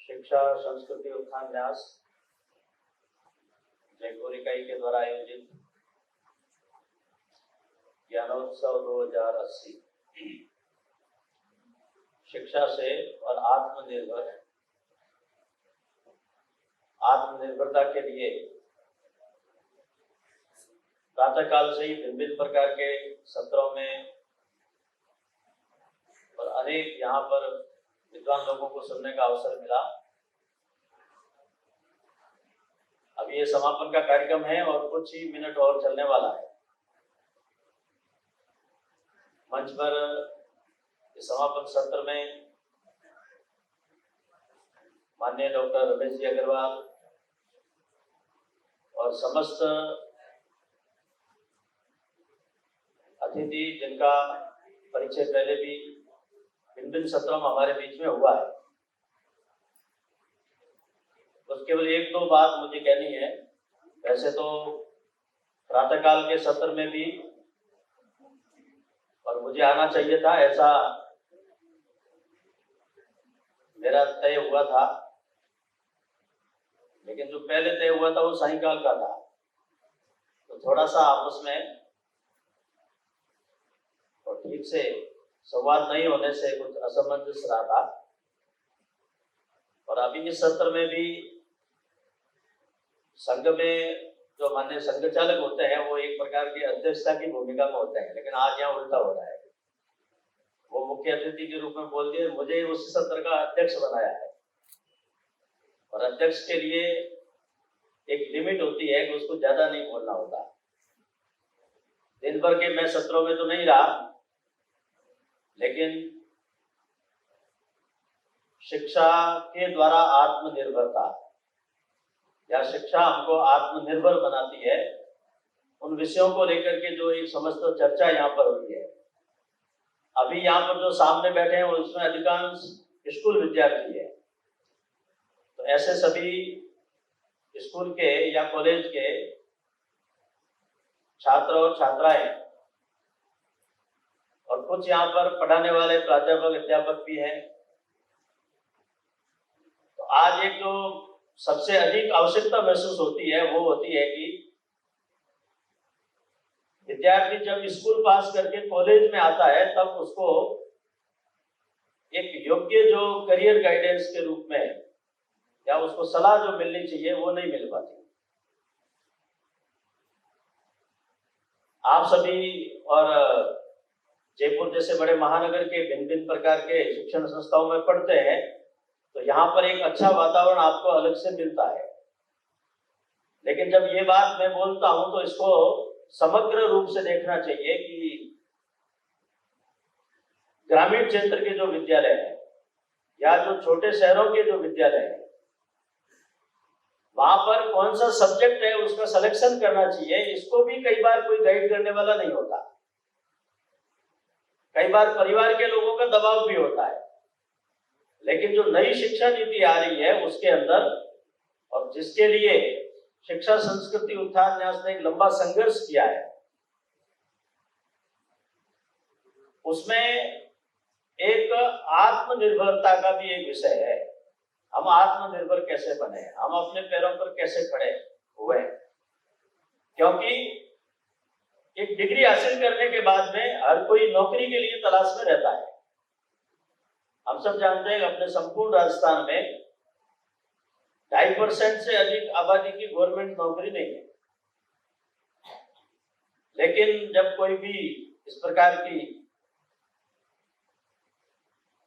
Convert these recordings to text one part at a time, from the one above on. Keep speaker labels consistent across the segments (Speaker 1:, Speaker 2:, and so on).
Speaker 1: शिक्षा संस्कृति उत्थान न्यास जयपुर इकाई के द्वारा आयोजित ज्ञानोत्सव 2080 शिक्षा से और आत्मनिर्भरता के लिए प्रातःकाल से ही विभिन्न प्रकार के सत्रों में और अनेक यहाँ पर विद्वान लोगों को सुनने का अवसर मिला। अब ये समापन का कार्यक्रम है और कुछ ही मिनट और चलने वाला है। मंच पर इस समापन सत्र में माननीय डॉक्टर रमेश जी अग्रवाल और समस्त अतिथि जिनका परिचय पहले भी भिन्न सत्रों में हमारे बीच में हुआ है, बस केवल एक दो बात मुझे कहनी है। वैसे तो प्रातःकाल के सत्र में भी और मुझे आना चाहिए था, ऐसा मेरा तय हुआ था, लेकिन जो पहले तय हुआ था वो सायंकाल का था, तो थोड़ा सा आपस में और ठीक से संवाद नहीं होने से कुछ असमंजस रहा था। और अभी इस सत्र में भी संघ में जो माननीय संघ चालक होते हैं वो एक प्रकार की अध्यक्षता की भूमिका में होते हैं, लेकिन आज यहाँ उल्टा हो रहा है। वो मुख्य अतिथि के रूप में बोल दिए, मुझे उस सत्र का अध्यक्ष बनाया है। और अध्यक्ष के लिए एक लिमिट होती है कि उसको ज्यादा नहीं बोलना होता। दिन भर के मैं सत्रों में तो नहीं रहा, लेकिन शिक्षा के द्वारा आत्मनिर्भरता या शिक्षा हमको आत्मनिर्भर बनाती है, उन विषयों को लेकर के जो एक समस्त चर्चा यहाँ पर हुई है। अभी यहाँ पर जो सामने बैठे हैं उसमें अधिकांश स्कूल विद्यार्थी है, तो ऐसे सभी स्कूल के या कॉलेज के छात्र और छात्राएं और कुछ यहाँ पर पढ़ाने वाले प्राध्यापक अध्यापक भी हैं। तो आज एक जो सबसे अधिक आवश्यकता महसूस होती है वो होती है कि विद्यार्थी जब स्कूल पास करके कॉलेज में आता है तब उसको एक योग्य जो करियर गाइडेंस के रूप में या उसको सलाह जो मिलनी चाहिए वो नहीं मिल पाती। आप सभी और जयपुर जैसे बड़े महानगर के भिन्न प्रकार के शिक्षण संस्थाओं में पढ़ते हैं, तो यहाँ पर एक अच्छा वातावरण आपको अलग से मिलता है। लेकिन जब ये बात मैं बोलता हूं तो इसको समग्र रूप से देखना चाहिए कि ग्रामीण क्षेत्र के जो विद्यालय हैं या जो छोटे शहरों के जो विद्यालय हैं, वहां पर कौन सा सब्जेक्ट है उसका सिलेक्शन करना चाहिए, इसको भी कई बार कोई गाइड करने वाला नहीं होता। कई बार परिवार के लोगों का दबाव भी होता है। लेकिन जो नई शिक्षा नीति आ रही है उसके अंदर, और जिसके लिए शिक्षा संस्कृति उत्थान न्यास ने एक लंबा संघर्ष किया है, उसमें एक आत्मनिर्भरता का भी एक विषय है। हम आत्मनिर्भर कैसे बने, हम अपने पैरों पर कैसे खड़े हुए, क्योंकि एक डिग्री हासिल करने के बाद में हर कोई नौकरी के लिए तलाश में रहता है। हम सब जानते हैं कि अपने संपूर्ण राजस्थान में 2.5% से अधिक आबादी की गवर्नमेंट नौकरी नहीं है। लेकिन जब कोई भी इस प्रकार की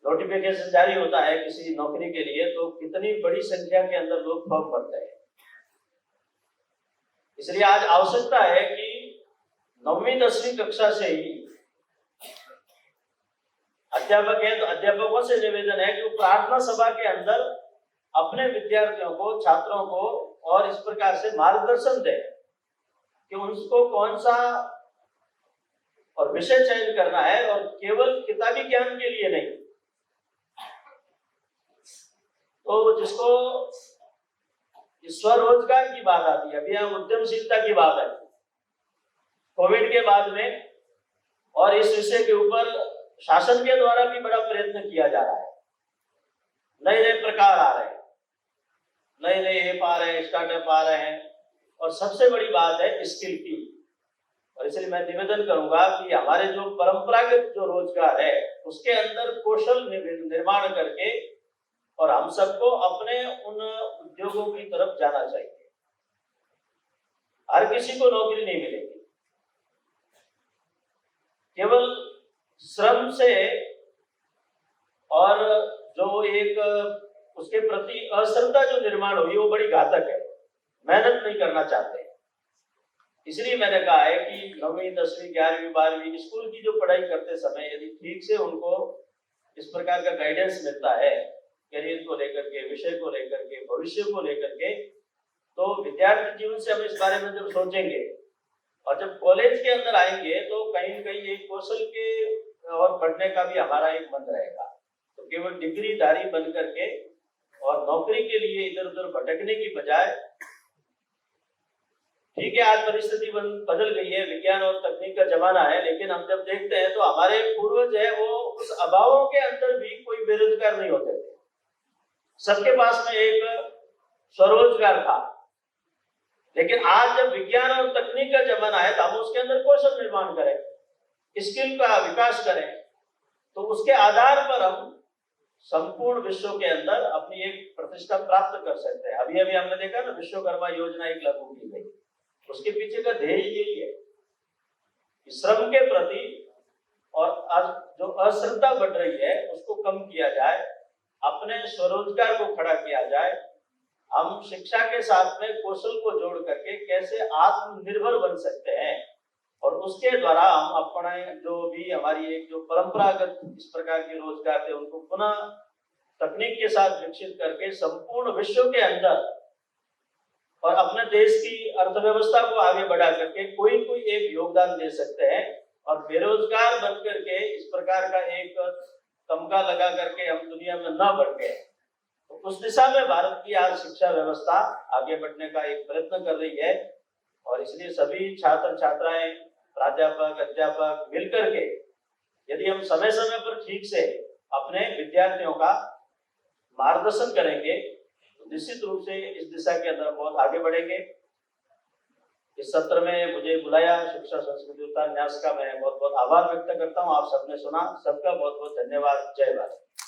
Speaker 1: नोटिफिकेशन जारी होता है किसी नौकरी के लिए, तो कितनी बड़ी संख्या के अंदर लोग फॉर्म भरते हैं। इसलिए आज आवश्यकता है कि 9वीं 10वीं कक्षा से ही अध्यापक है तो अध्यापकों से निवेदन है कि वो प्रार्थना सभा के अंदर अपने विद्यार्थियों को, छात्रों को और इस प्रकार से मार्गदर्शन दें कि उनको कौन सा और विषय चयन करना है, और केवल किताबी ज्ञान के लिए नहीं। तो जिसको स्वरोजगार की बात आती है, अभी यहाँ उद्यमशीलता की बात है कोविड के बाद में, और इस विषय के ऊपर शासन के द्वारा भी बड़ा प्रयत्न किया जा रहा है। नए नए प्रकार आ रहे हैं। नए नए ऐप आ रहे हैं, स्टार्टअप आ रहे हैं, और सबसे बड़ी बात है स्किल की। और इसलिए मैं निवेदन करूंगा कि हमारे जो परंपरागत जो रोजगार है उसके अंदर कौशल निर्माण करके और हम सबको अपने उन उद्योगों की तरफ जाना चाहिए। हर किसी को नौकरी नहीं मिलेगी, केवल श्रम से और जो एक उसके प्रति अश्रद्धा जो निर्माण हुई वो बड़ी घातक है। मेहनत नहीं करना चाहते, इसलिए मैंने कहा है कि 9वीं 10वीं 11वीं 12वीं स्कूल की जो पढ़ाई करते समय यदि ठीक से उनको इस प्रकार का गाइडेंस मिलता है करियर को लेकर के, विषय को लेकर के, भविष्य को लेकर के, तो विद्यार्थी जीवन से हम इस बारे में जब सोचेंगे और जब कॉलेज के अंदर आएंगे तो कहीं न कहीं एक कौशल के और बढ़ने का भी हमारा एक मन रहेगा। तो केवल डिग्रीधारी बन करके और नौकरी के लिए इधर उधर भटकने की बजाय, ठीक है आज परिस्थिति बदल गई है, विज्ञान और तकनीक का जमाना है, लेकिन हम जब देखते हैं तो हमारे पूर्वज है वो उस अभावों के अंदर भी कोई बेरोजगार नहीं होते थे, सबके पास में एक स्वरोजगार था। लेकिन आज जब विज्ञान और तकनीक का जमाना है तो हम उसके अंदर कौशल निर्माण करें, स्किल का विकास करें, तो उसके आधार पर हम संपूर्ण विश्व के अंदर अपनी एक प्रतिष्ठा प्राप्त कर सकते हैं। अभी अभी हमने देखा ना विश्वकर्मा योजना एक लागू की गई, उसके पीछे का ध्येय यही है कि श्रम के प्रति और जो अश्रद्धा बढ़ रही है उसको कम किया जाए, अपने स्वरोजगार को खड़ा किया जाए। हम शिक्षा के साथ में कौशल को जोड़ करके कैसे आत्मनिर्भर बन सकते हैं और उसके द्वारा हम अपने जो भी हमारी एक जो परंपरागत इस प्रकार के रोजगार थे उनको पुनः तकनीक के साथ विकसित करके संपूर्ण विश्व के अंदर और अपने देश की अर्थव्यवस्था को आगे बढ़ा करके कोई कोई एक योगदान दे सकते हैं। और बेरोजगार बन करके इस प्रकार का एक तमगा लगा करके हम दुनिया में न बढ़ गए, तो उस दिशा में भारत की आज शिक्षा व्यवस्था आगे बढ़ने का एक प्रयत्न कर रही है। और इसलिए सभी छात्र छात्राएं, प्राध्यापक, अध्यापक मिलकर के यदि हम समय समय पर ठीक से अपने विद्यार्थियों का मार्गदर्शन करेंगे तो निश्चित रूप से इस दिशा के अंदर बहुत आगे बढ़ेंगे। इस सत्र में मुझे बुलाया शिक्षा संस्कृति उत्थान न्यास का मैं बहुत बहुत आभार व्यक्त करता हूँ। आप सबने सुना, सबका बहुत बहुत धन्यवाद। जय भारत।